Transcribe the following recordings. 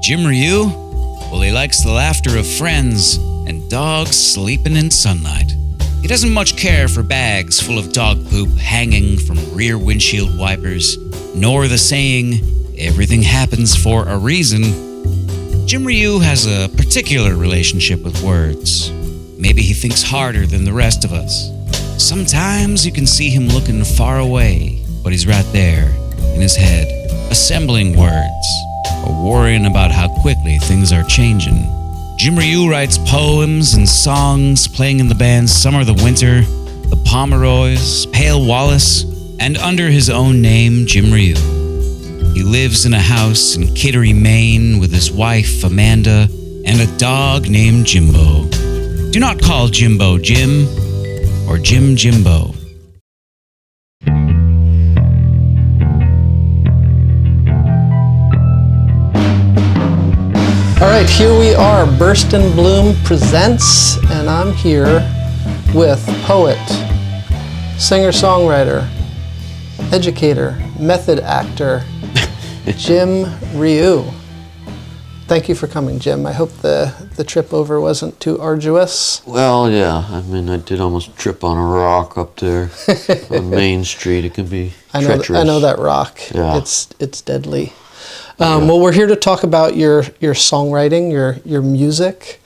Jim Rioux? Well, he likes the laughter of friends and dogs sleeping in sunlight. He doesn't much care for bags full of dog poop hanging from rear windshield wipers, nor the saying, everything happens for a reason. Jim Rioux has a particular relationship with words. Maybe he thinks harder than the rest of us. Sometimes you can see him looking far away, but he's right there, in his head, assembling words, or worrying about how quickly things are changing. Jim Rioux writes poems and songs, playing in the bands Summer the Winter, the Pomeroys, Pale Wallace, and under his own name, Jim Rioux. He lives in a house in Kittery, Maine, with his wife, Amanda, and a dog named Jimbo. Do not call Jimbo Jim, or Jim Jimbo. All right, here we are. Burst in Bloom presents, and I'm here with poet, singer-songwriter, educator, method actor, Jim Rioux. Thank you for coming, Jim. I hope the trip over wasn't too arduous. Well, yeah. I mean, I did almost trip on a rock up there on Main Street. It can be treacherous. I know that rock. Yeah. It's deadly. Well, we're here to talk about your songwriting, your music.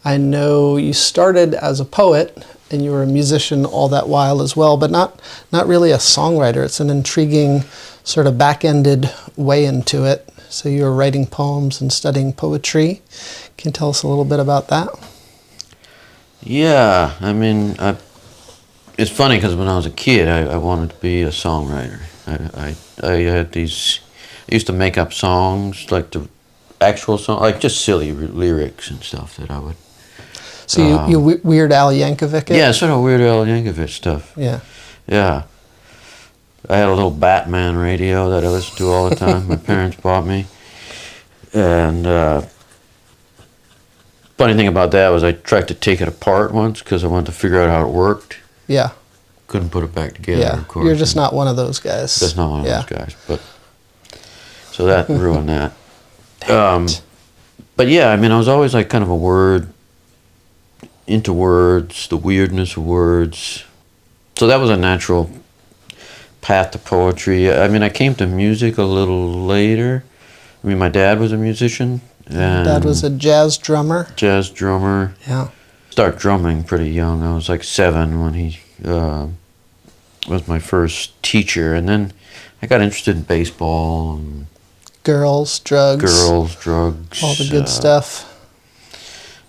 I know you started as a poet, and you were a musician all that while as well, but not really a songwriter. It's an intriguing sort of back-ended way into it. So you were writing poems and studying poetry. Can you tell us a little bit about that? Yeah, I mean, it's funny because when I was a kid, I wanted to be a songwriter. I had these... I used to make up songs, like the actual song, like just silly lyrics and stuff that I would... So you Weird Al Yankovic it? Yeah, sort of Weird Al Yankovic stuff. Yeah. Yeah. I had a little Batman radio that I listened to all the time. My parents bought me. And funny thing about that was I tried to take it apart once because I wanted to figure out how it worked. Yeah. Couldn't put it back together, Yeah. of course. You're just not one of those guys. Just not one of those guys. But so that ruined that. But yeah, I mean, I was always like kind of into words, the weirdness of words. So that was a natural path to poetry. I mean, I came to music a little later. I mean, my dad was a musician. And Dad was a jazz drummer. Jazz drummer. Yeah. Started drumming pretty young. I was like 7 when he was my first teacher. And then I got interested in baseball and Girls, drugs. All the good stuff.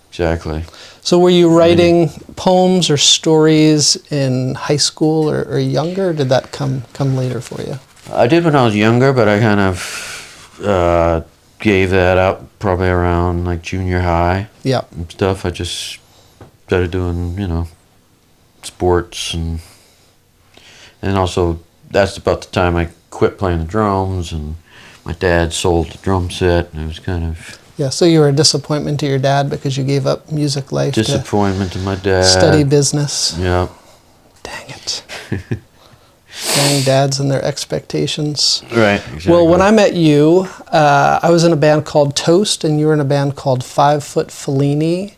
Exactly. So were you writing poems or stories in high school or younger? Or did that come later for you? I did when I was younger, but I kind of gave that up probably around like junior high. Yeah. And stuff. I just started doing, sports and also that's about the time I quit playing the drums and my dad sold the drum set and it was kind of... Yeah, so you were a disappointment to your dad because you gave up music life disappointment to my dad. Study business. Yeah. Dang it. Dang dads and their expectations. Right, exactly. Well, when I met you, I was in a band called Toast and you were in a band called 5 Foot Fellini.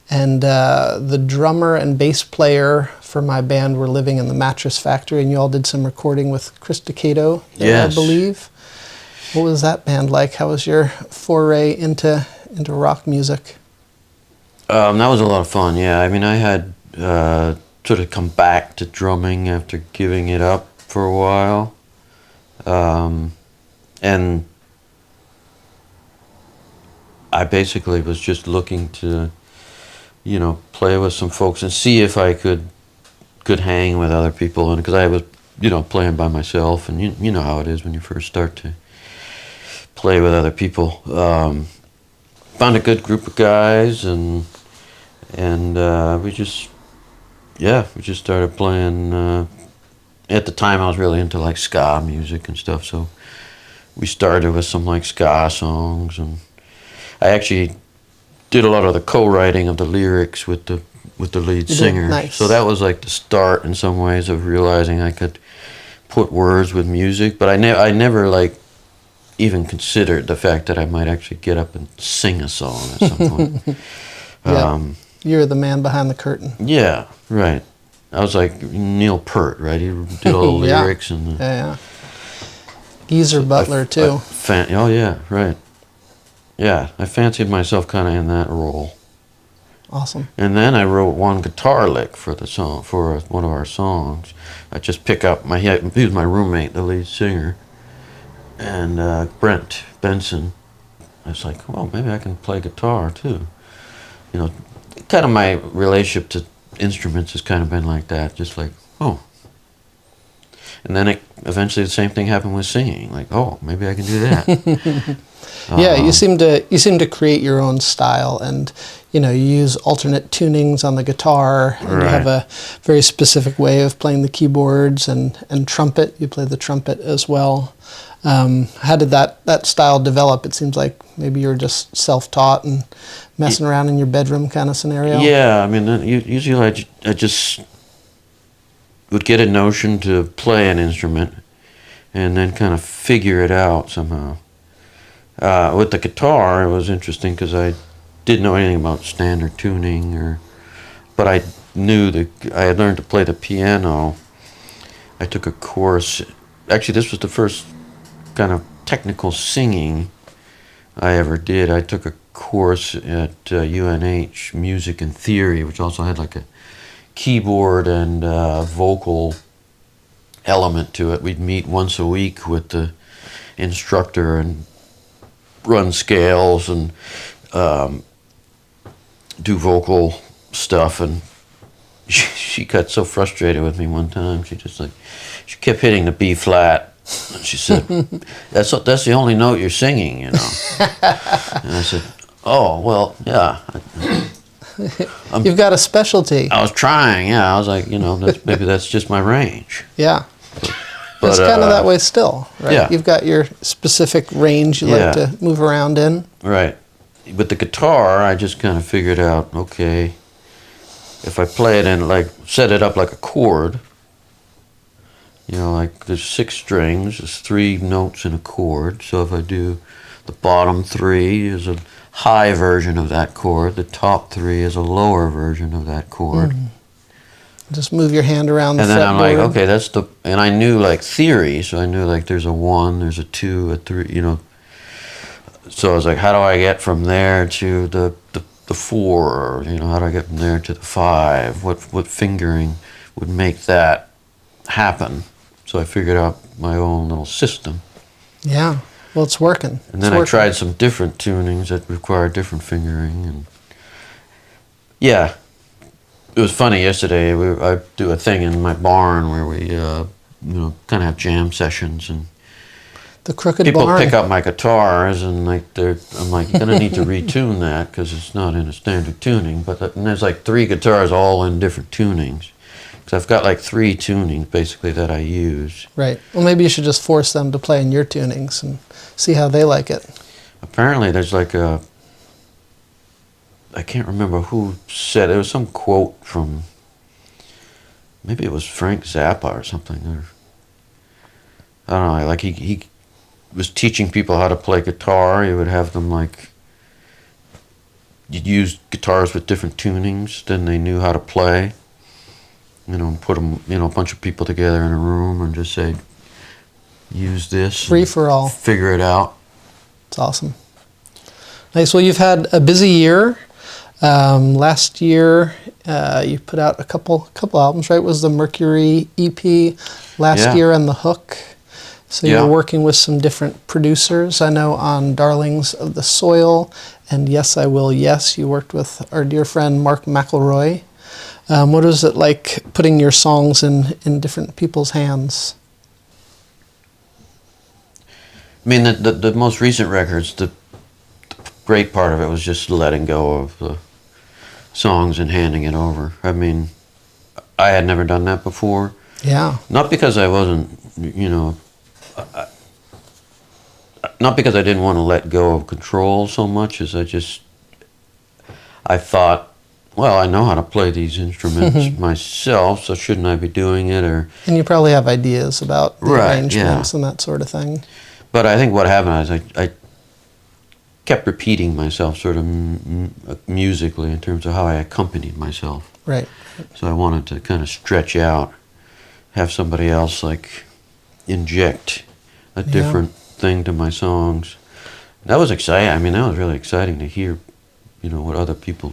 And the drummer and bass player for my band were living in the Mattress Factory and you all did some recording with Chris Decato there, yes. I believe. What was that band like? How was your foray into rock music? That was a lot of fun, yeah. I mean, I had sort of come back to drumming after giving it up for a while. And I basically was just looking to, play with some folks and see if I could hang with other people. And because I was, playing by myself, and you know how it is when you first start to play with other people. Found a good group of guys, and we just started playing. At the time, I was really into like ska music and stuff, so we started with some like ska songs, and I actually did a lot of the co-writing of the lyrics with the lead singer. Nice. So that was like the start in some ways of realizing I could put words with music, but I never like even considered the fact that I might actually get up and sing a song at some point. Yeah. You're the man behind the curtain. Yeah, right. I was like Neil Peart, right? He did all the Yeah. lyrics and Yeah. Geezer Butler, too. Oh yeah, right. Yeah, I fancied myself kind of in that role. Awesome. And then I wrote one guitar lick for the song, for one of our songs. I just pick up he was my roommate, the lead singer, and Brent Benson. I was like, well, maybe I can play guitar too. You know, kind of my relationship to instruments has kind of been like that, just like, oh. And then eventually the same thing happened with singing. Like, oh, maybe I can do that. Yeah, you seem to create your own style, and you use alternate tunings on the guitar, and you have a very specific way of playing the keyboards and trumpet. You play the trumpet as well. How did that style develop? It seems like maybe you're just self-taught and messing around in your bedroom kind of scenario. Yeah, I mean, usually I just would get a notion to play an instrument and then kind of figure it out somehow. With the guitar, it was interesting because I didn't know anything about standard tuning, but I knew I had learned to play the piano. I took a course. Actually, this was the first kind of technical singing I ever did. I took a course at UNH, Music and Theory, which also had like a keyboard and vocal element to it. We'd meet once a week with the instructor and run scales and do vocal stuff. And she got so frustrated with me one time. She kept hitting the B flat. And she said, that's the only note you're singing, And I said, oh, well, yeah. You've got a specialty. I was trying, yeah. I was like, maybe that's just my range. Yeah. But it's kind of that way still, right? Yeah. You've got your specific range you like to move around in. Right. With the guitar, I just kind of figured out, okay, if I play it and set it up like a chord, like there's 6 strings, there's 3 notes in a chord. So if I do the bottom 3 is a high version of that chord, the top 3 is a lower version of that chord. Mm. Just move your hand around the fretboard. And then I'm like, okay, and I knew theory, so I knew there's a 1, there's a 2, a 3, So I was like, how do I get from there to the 4? How do I get from there to the 5? What fingering would make that happen? So I figured out my own little system. Yeah, well, it's working. And then I tried some different tunings that required different fingering, and yeah. It was funny yesterday. I do a thing in my barn where we, kind of have jam sessions, and the crooked people barn. pick up my guitars, and I'm like, you're gonna need to retune that because it's not in a standard tuning. And there's 3 guitars all in different tunings, because I've got 3 tunings basically that I use. Right. Well, maybe you should just force them to play in your tunings and see how they like it. Apparently, there's I can't remember who said it. There was some quote from, maybe it was Frank Zappa or something. Or I don't know. He was teaching people how to play guitar. He would have them you'd use guitars with different tunings than they knew how to play. And put them, a bunch of people together in a room and just say, use this. Free for all. Figure it out. It's awesome. Nice. Well, you've had a busy year. Last year, you put out a couple albums, right? Was the Mercury EP last year and The Hook? So you're working with some different producers. I know on Darlings of the Soil and Yes, I Will, Yes, you worked with our dear friend Mark McElroy. What is it like putting your songs in different people's hands? I mean, the most recent records, the great part of it was just letting go of the songs and handing it over. I mean, I had never done that before. Yeah. Not because I wasn't, not because I didn't want to let go of control so much as I thought, well, I know how to play these instruments myself, so shouldn't I be doing it? And you probably have ideas about the arrangements and that sort of thing. But I think what happened is I kept repeating myself sort of musically in terms of how I accompanied myself. Right. So I wanted to kind of stretch out, have somebody else like inject a different thing to my songs. That was exciting. I mean, that was really exciting to hear, you know, what other people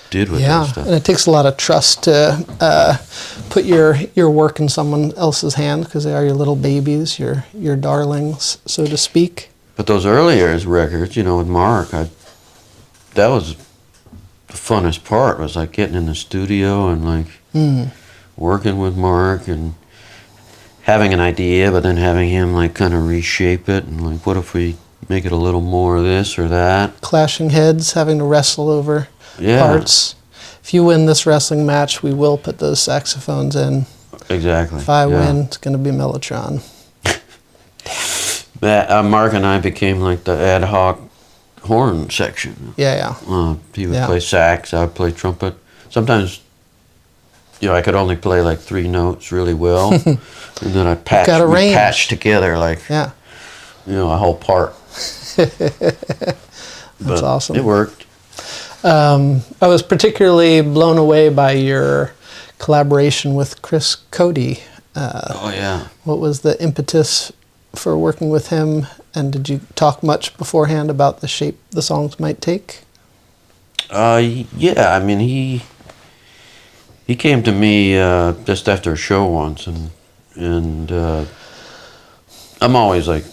did with that stuff. And it takes a lot of trust to put your work in someone else's hand, because they are your little babies, your darlings, so to speak. But those earlier records, you know, with Mark, that was the funnest part, was like getting in the studio and like working with Mark and having an idea, but then having him like kind of reshape it and like, what if we make it a little more of this or that? Clashing heads, having to wrestle over parts. If you win this wrestling match, we will put those saxophones in. Exactly. If I win, it's going to be Mellotron. Mark and I became like the ad hoc horn section. Yeah. He would play sax, I would play trumpet. Sometimes, you know, I could only play like 3 notes really well, and then I'd patch together like, you know, a whole part. That's awesome. It worked. I was particularly blown away by your collaboration with Chris Cody. What was the impetus for working with him, and did you talk much beforehand about the shape the songs might take? Yeah, I mean, he came to me just after a show once, and I'm always like,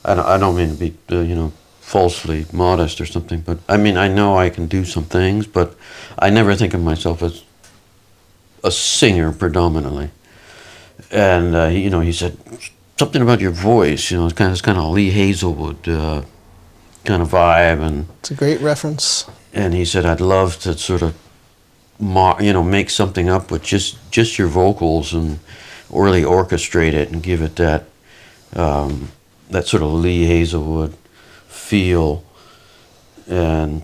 I don't mean to be you know, falsely modest or something, but I mean, I know I can do some things, but I never think of myself as a singer predominantly. And you know, he said something about your voice, you know, it's kind of Lee Hazelwood kind of vibe, and it's a great reference. And he said, I'd love to sort of you know, make something up with just your vocals and really orchestrate it and give it that that sort of Lee Hazelwood feel. And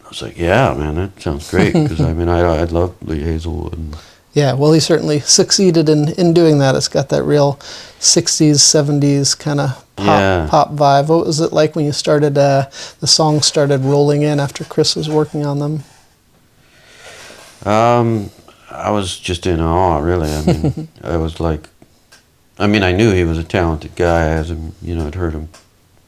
I was like, yeah, man, that sounds great, because I mean, I love Lee Hazelwood. Yeah, well, he certainly succeeded in doing that. It's got that real 60s, 70s kind of pop vibe. What was it like when you started, the songs started rolling in after Chris was working on them? I was just in awe, really. I mean, I was like, I mean, I knew he was a talented guy, as you know, I'd heard him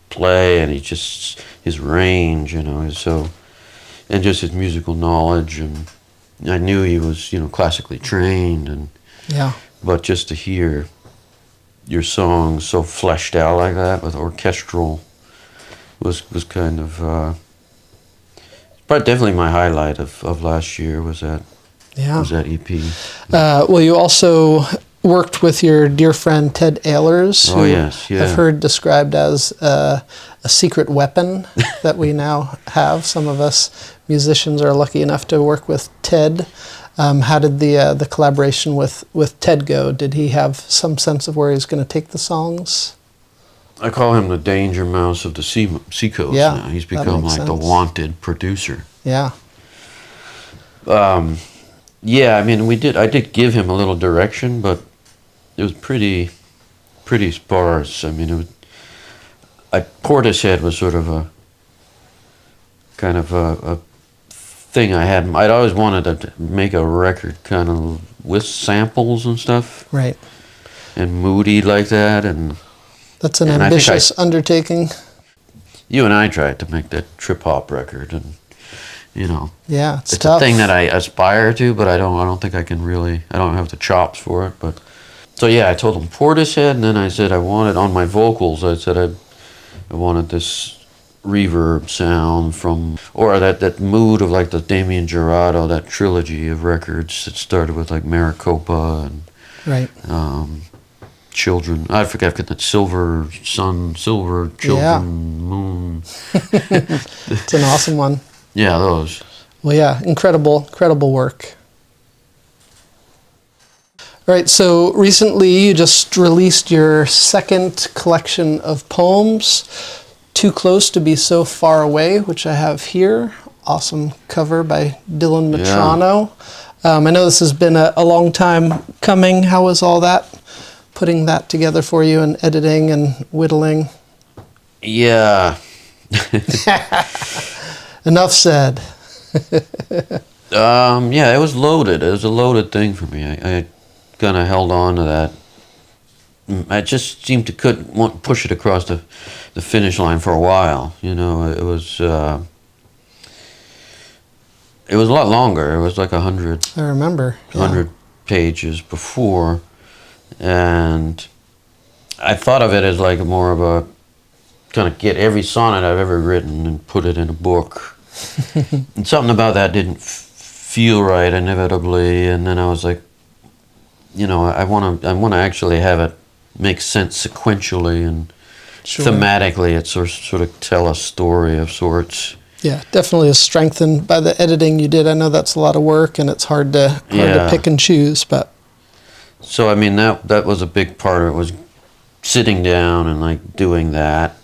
play, and his range, you know, and just his musical knowledge, and I knew he was, you know, classically trained, and but just to hear your songs so fleshed out like that with orchestral was kind of but definitely my highlight of last year was that EP. Well, you also worked with your dear friend Ted Ehlers, who I've heard described as a secret weapon that we now have. Some of us musicians are lucky enough to work with Ted. How did the collaboration with Ted go? Did he have some sense of where he was going to take the songs? I call him the danger mouse of the seacoast now. He's become like the wanted producer. Yeah. Yeah, I mean, I did give him a little direction, but it was pretty sparse. I mean, Portishead was sort of a kind of a thing I had. I'd always wanted to make a record kind of with samples and stuff. Right. And moody like that, and that's an ambitious undertaking. You and I tried to make that trip hop record, and you know, it's tough. A thing that I aspire to, but I don't think I can really. I don't have the chops for it. But so yeah, I told him Portishead, and then I said I wanted on my vocals. I said I wanted this reverb sound from, or that mood of like the Damien Jurado, that trilogy of records that started with like Maricopa and Children. I forget that Silver Sun, Silver Children, Moon. It's an awesome one. Yeah, those. Well, yeah, incredible work. All right, so recently you just released your second collection of poems, Too Close to Be So Far Away, which I have here. Awesome cover by Dylan Matrano. I know this has been a long time coming. How was all that putting that together for you and editing and whittling? Yeah. Enough said. Yeah, it was loaded. It was a loaded thing for me. I kind of held on to that. I just seemed to couldn't push it across the finish line for a while. You know, it was a lot longer. It was like 100. I remember. 100 pages before, and I thought of it as like more of a kind of get every sonnet I've ever written and put it in a book. And something about that didn't feel right inevitably, and then I was like, you know, I want to actually have it make sense sequentially and Sure. thematically. It sort of tell a story of sorts. Yeah, definitely is strengthened by the editing you did. I know that's a lot of work, and it's hard to pick and choose. But so I mean that was a big part of it, was sitting down and like doing that.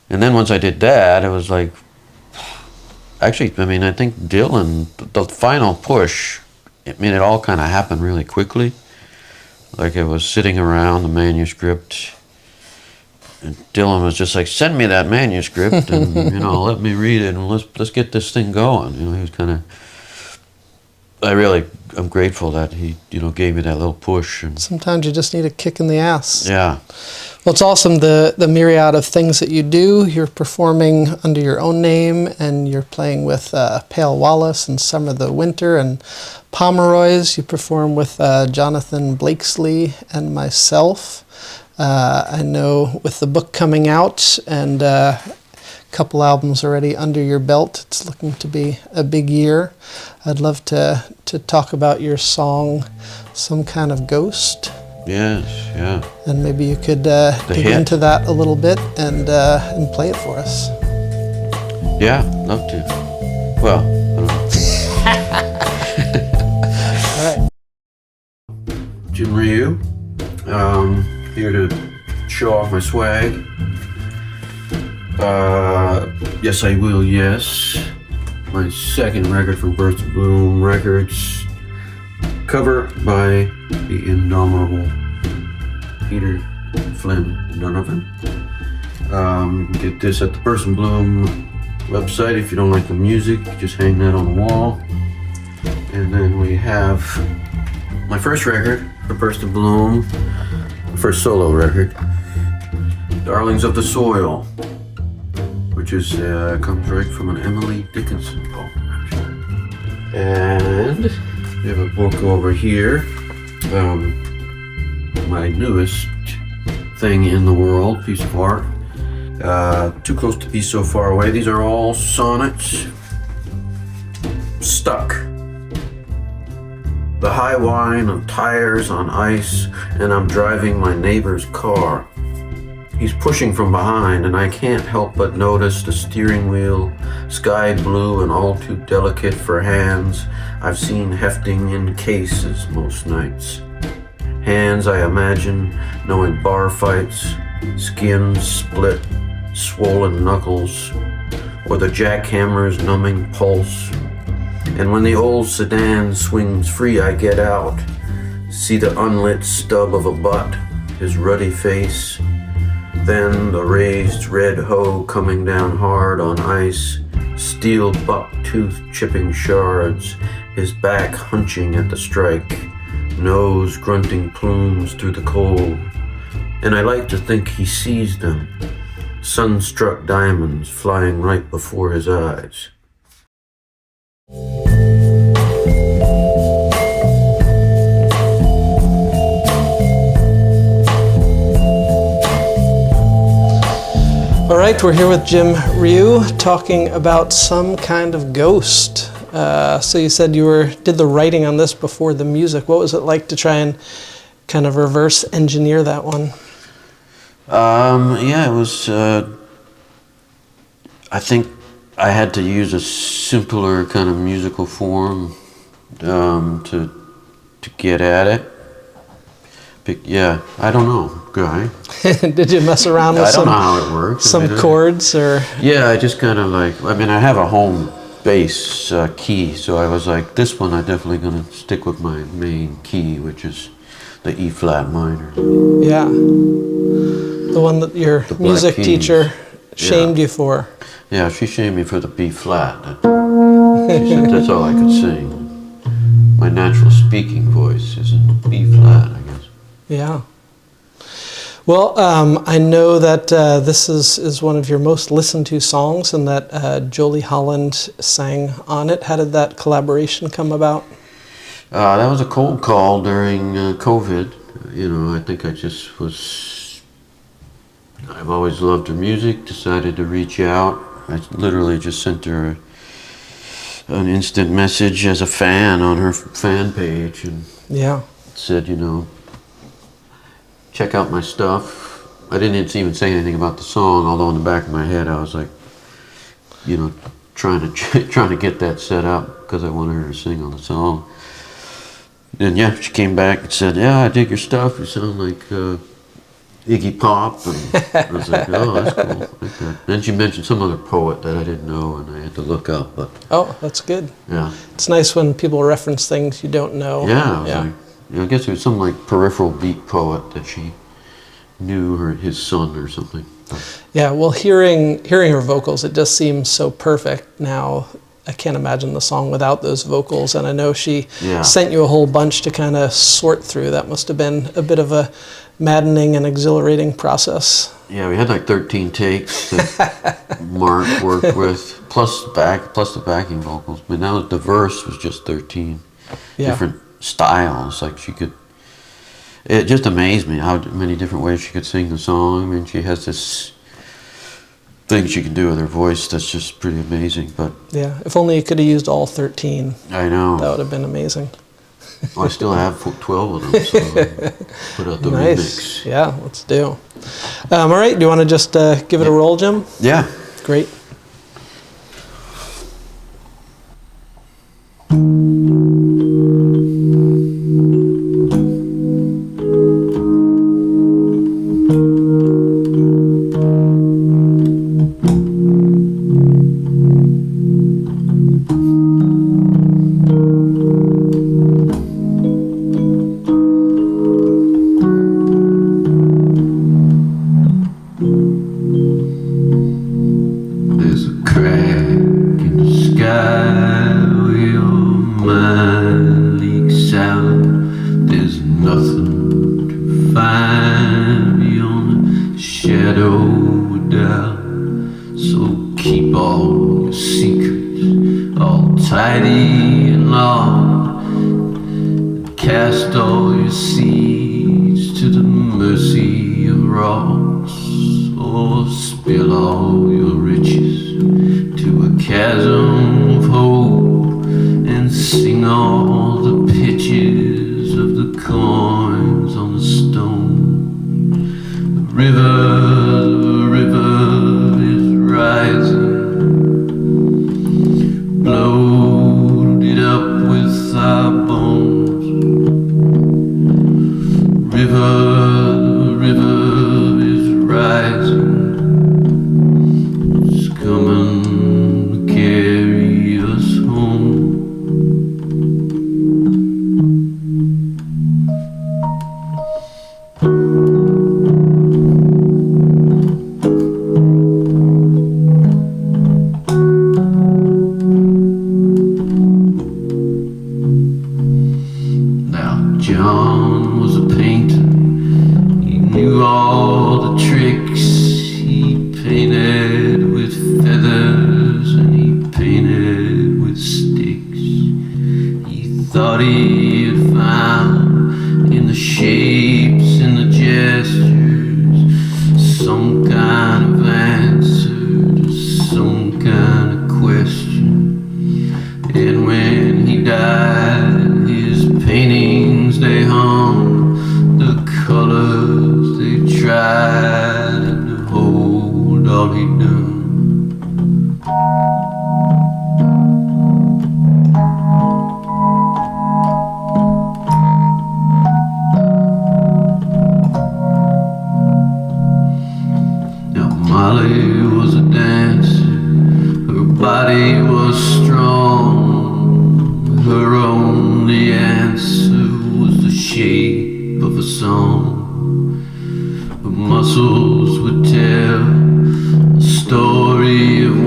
And then once I did that, it was like, actually, I mean, I think Dylan, the final push, I mean, it all kind of happened really quickly. Like it was sitting around the manuscript, and Dylan was just like, send me that manuscript and, you know, let me read it and let's get this thing going. You know, he was kind of, I'm grateful that he, you know, gave me that little push. And sometimes you just need a kick in the ass. yeah. Well, it's awesome, the myriad of things that you do. You're performing under your own name, and you're playing with Pale Wallace and Summer the Winter and Pomeroys. You perform with Jonathan Blakesley and myself. I know with the book coming out and a couple albums already under your belt, it's looking to be a big year. I'd love to talk about your song, Some Kind of Ghost. Yes, yeah. And maybe you could dig into that a little bit and play it for us. Yeah, love to. Well, I don't know. All right. Jim Rioux, here to show off my swag. Yes, I will, yes. My second record from Birth to Bloom Records. Cover by the indomitable Peter Flynn Donovan. Get this at the Birth to Bloom website. If you don't like the music, just hang that on the wall. And then we have my first record for Birth to Bloom, first solo record, Darlings of the Soil, which is comes right from an Emily Dickinson poem. And we have a book over here, my newest thing in the world, piece of art, Too Close to Be So Far Away. These are all sonnets. Stuck. The high whine of tires on ice, and I'm driving my neighbor's car. He's pushing from behind, and I can't help but notice the steering wheel, sky blue and all too delicate for hands I've seen hefting in cases most nights. Hands I imagine knowing bar fights, skins split, swollen knuckles, or the jackhammer's numbing pulse. And when the old sedan swings free, I get out, see the unlit stub of a butt, his ruddy face, then the raised red hoe coming down hard on ice, steel buck-tooth chipping shards, his back hunching at the strike, nose grunting plumes through the cold. And I like to think he sees them, sun-struck diamonds flying right before his eyes. All right, we're here with Jim Rioux talking about Some Kind of Ghost. So you said you did the writing on this before the music. What was it like to try and kind of reverse engineer that one? Yeah, it was, I think I had to use a simpler kind of musical form to get at it. But yeah, I don't know, Guy. Did you mess around with I don't know how it works. some chords or? Yeah, I just kind of like, I mean, I have a home bass key, so I was like, this one I'm definitely going to stick with my main key, which is the E flat minor. Yeah. The one that your The Black music Keys. teacher shamed Yeah. you for. Yeah, she shamed me for the B flat. She said that's all I could sing. My natural speaking voice is in B flat, I guess. Yeah. Well, I know that this is one of your most listened to songs, and that Jolie Holland sang on it. How did that collaboration come about? That was a cold call during COVID. I think I just was. I've always loved her music. Decided to reach out. I literally just sent her an instant message as a fan on her fan page, and Yeah. said, check out my stuff. I didn't even say anything about the song, although in the back of my head I was like, trying to get that set up because I wanted her to sing on the song. And yeah, she came back and said, yeah, I dig your stuff. You sound like Iggy Pop. And I was like, oh, that's cool. Like that. Then she mentioned some other poet that I didn't know, and I had to look up. But Oh, that's good. yeah, It's nice when people reference things you don't know. yeah, I was like, I guess it was some like peripheral beat poet that she knew, his son or something. Yeah, well, hearing her vocals, it just seems so perfect now. I can't imagine the song without those vocals, and I know she Yeah. sent you a whole bunch to kind of sort through. That must have been a bit of a maddening and exhilarating process. Yeah, we had like 13 takes that Mark worked with, plus the backing vocals. But now the verse was just 13 Yeah. different styles. Like it just amazed me how many different ways she could sing the song. I mean, she has this thing she can do with her voice that's just pretty amazing. But Yeah, if only you could have used all 13, I know. that would have been amazing. Well, I still have 12 of them, so I'll put out the Nice. remix. Yeah, let's do. All right, do you want to just give it a roll, Jim? Yeah. Great. There's a crack in the sky where your mind leaks out. There's nothing to find beyond the shadow of doubt. So keep all your secrets all tidy and locked, and cast all your seeds to the mercy of rocks, or spill all your riches to a chasm of hope, and sing all the pitches of the coins on the stone. The river is rising, loaded up with our bones. The river is rising. It's coming to carry us home. Now John was a painter. He knew all the tricks. He painted with feathers and he painted with sticks. He thought he had found in the shapes and the gestures some kind of answer to some kind of question. And when he died, his paintings they hung, the colors they tried to hold all he'd done.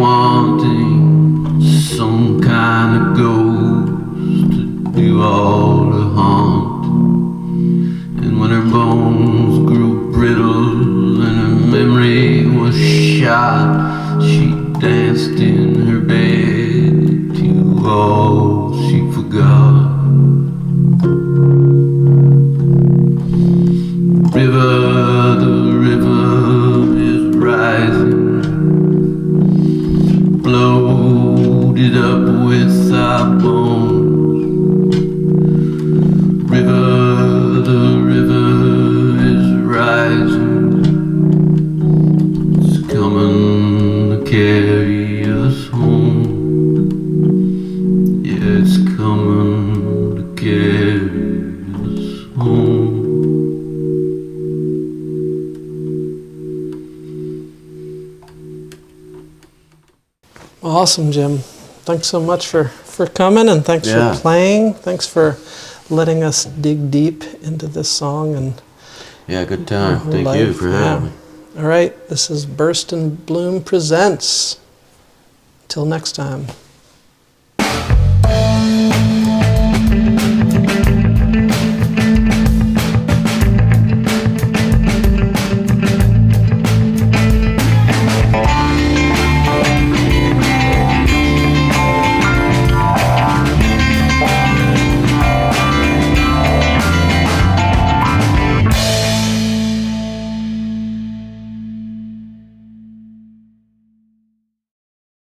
wanting some kind of ghost to do all the haunt. And when her bones grew brittle and her memory was shot, she danced in her bed to all she forgot. The river is rising, loaded up with our bones. The river is rising, it's coming to carry us home. Yeah, it's coming to carry us home. Awesome, Jim. Thanks so much for coming, and thanks for playing. Thanks for letting us dig deep into this song. And yeah, good time. Thank you for having me. All right, this is Burst and Bloom Presents. Till next time.